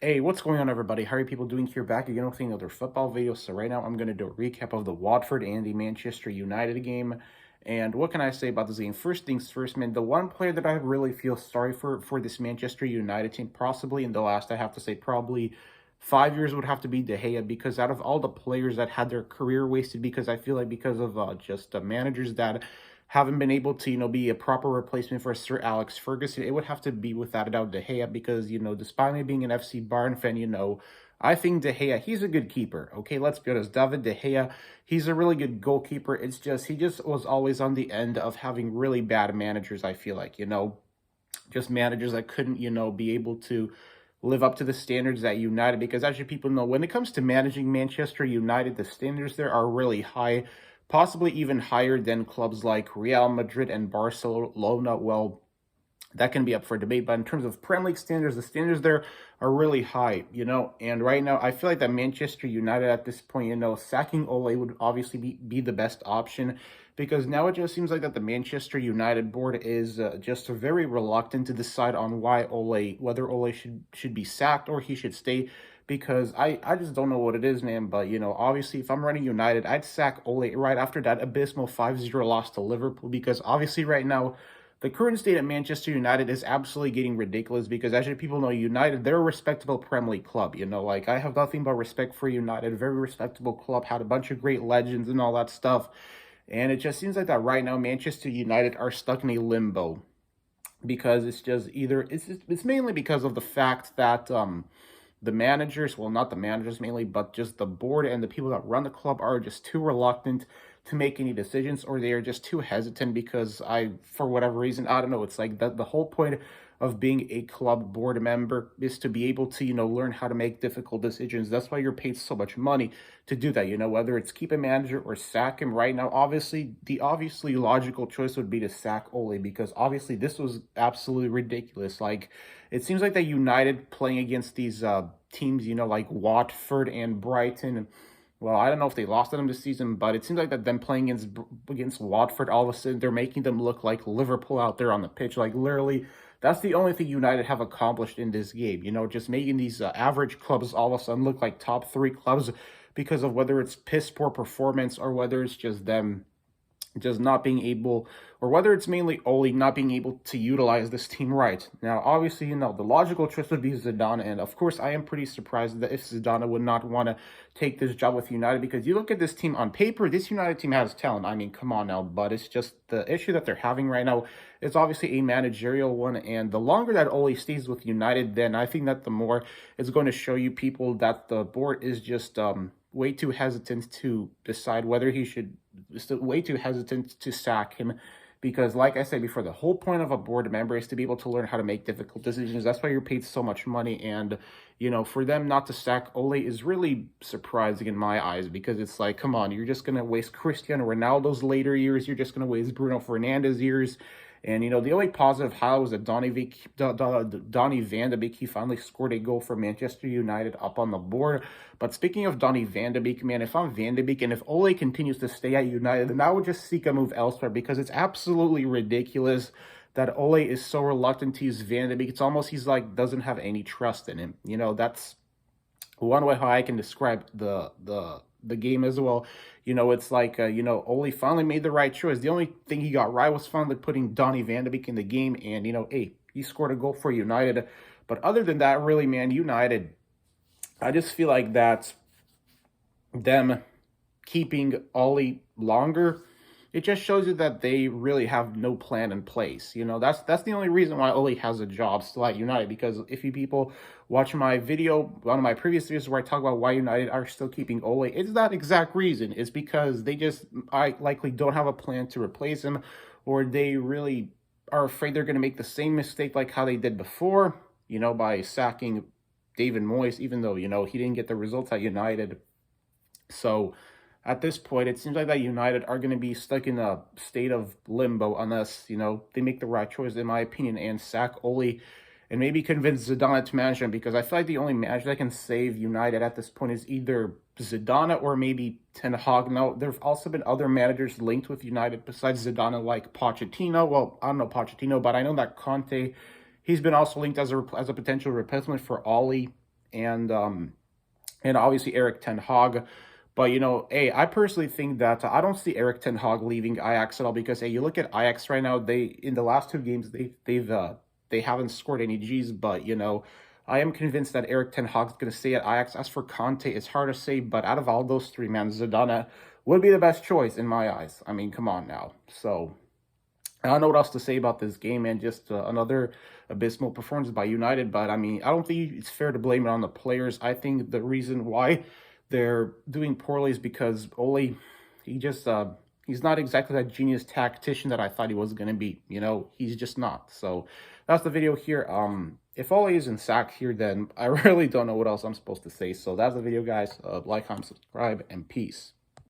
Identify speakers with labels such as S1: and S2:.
S1: Hey, what's going on, everybody? How are you people doing here? Back again with another football video. So right now I'm going to do a recap of the Watford and the Manchester United game. And what can I say about this game? First things first, man, the one player that I really feel sorry for this Manchester United team, possibly in the last, I have to say, probably 5 years would have to be De Gea, because out of all the players that had their career wasted, because I feel like because of just the managers that haven't been able to, be a proper replacement for Sir Alex Ferguson, it would have to be without a doubt De Gea, because, despite me being an FC Bayern fan, I think De Gea, he's a good keeper. Okay, let's be honest. David De Gea, he's a really good goalkeeper. It's just, he just was always on the end of having really bad managers, I feel like, just managers that couldn't, be able to live up to the standards at United, because as you people know, when it comes to managing Manchester United, the standards there are really high, possibly even higher than clubs like Real Madrid and Barcelona. Well, that can be up for debate, but in terms of Premier League standards, the standards there are really high, and right now I feel like that Manchester United at this point, sacking Ole would obviously be the best option, because now it just seems like that the Manchester United board is just very reluctant to decide on whether Ole should be sacked or he should stay, because I just don't know what it is, man. But obviously, if I'm running United, I'd sack Ole right after that abysmal 5-0 loss to Liverpool, because obviously right now the current state at Manchester United is absolutely getting ridiculous, because as you people know, United, they're a respectable Premier League club. Like, I have nothing but respect for United. Very respectable club, had a bunch of great legends and all that stuff. And it just seems like that right now Manchester United are stuck in a limbo, because it's just it's mainly because of the fact that the managers, well, not the managers mainly, but just the board and the people that run the club are just too reluctant to make any decisions, or they are just too hesitant, because for whatever reason, I don't know, it's like the whole point of being a club board member is to be able to, learn how to make difficult decisions. That's why you're paid so much money to do that, whether it's keep a manager or sack him. Right now, obviously, the obviously logical choice would be to sack Ole, because obviously this was absolutely ridiculous. Like, it seems like that United playing against these teams, like Watford and Brighton. Well, I don't know if they lost to them this season, but it seems like that them playing against Watford, all of a sudden they're making them look like Liverpool out there on the pitch. Like, literally, that's the only thing United have accomplished in this game. Just making these average clubs all of a sudden look like top three clubs, because of whether it's piss poor performance or whether it's just them just not being able, or whether it's mainly Ole not being able to utilize this team right. Now, obviously, the logical choice would be Zidane, and of course, I am pretty surprised that if Zidane would not want to take this job with United, because you look at this team on paper, this United team has talent. I mean, come on now, but it's just the issue that they're having right now is obviously a managerial one, and the longer that Ole stays with United, then I think that the more it's going to show you people that the board is just way too hesitant to decide whether he should, still way too hesitant to sack him, because like I said before, the whole point of a board member is to be able to learn how to make difficult decisions. That's why you're paid so much money, and for them not to sack Ole is really surprising in my eyes, because it's like, come on, you're just going to waste Cristiano Ronaldo's later years, you're just going to waste Bruno Fernandes' years. And, the only positive highlight was that Donny van de Beek, he finally scored a goal for Manchester United up on the board. But speaking of Donny van de Beek, man, if I'm Van de Beek and if Ole continues to stay at United, then I would just seek a move elsewhere, because it's absolutely ridiculous that Ole is so reluctant to use Van de Beek. It's almost he's like doesn't have any trust in him. That's one way how I can describe the game as well. It's like, Ole finally made the right choice. The only thing he got right was finally putting Donny van de Beek in the game, and, hey, he scored a goal for United. But other than that, really, man, United, I just feel like that them keeping Ole longer, it just shows you that they really have no plan in place. That's the only reason why Ole has a job still at United, because if you people watch my video, one of my previous videos where I talk about why United are still keeping Ole, it's that exact reason. It's because they just likely don't have a plan to replace him, or they really are afraid they're going to make the same mistake like how they did before, by sacking David Moyes, even though, he didn't get the results at United. So at this point, it seems like that United are going to be stuck in a state of limbo unless, they make the right choice, in my opinion, and sack Ole and maybe convince Zidane to manage them, because I feel like the only manager that can save United at this point is either Zidane or maybe Ten Hag. Now, there have also been other managers linked with United besides Zidane, like Pochettino. Well, I don't know Pochettino, but I know that Conte, he's been also linked as a potential replacement for Ole. and obviously Eric Ten Hag. But hey, I personally think that I don't see Eric Ten Hag leaving Ajax at all because hey, you look at Ajax right now. They in the last two games they haven't scored any G's, but I am convinced that Eric Ten Hag's going to stay at Ajax. As for Conte, it's hard to say, but out of all those three, man, Zidane would be the best choice in my eyes. I mean, come on now. So I don't know what else to say about this game, man. Just another abysmal performance by United. But I mean, I don't think it's fair to blame it on the players. I think the reason why they're doing poorly is because Ole, he just he's not exactly that genius tactician that I thought he was going to be. He's just not. So that's the video here. If Ole isn't sacked here, then I really don't know what else I'm supposed to say. So that's the video, guys. Like, comment, subscribe, and peace.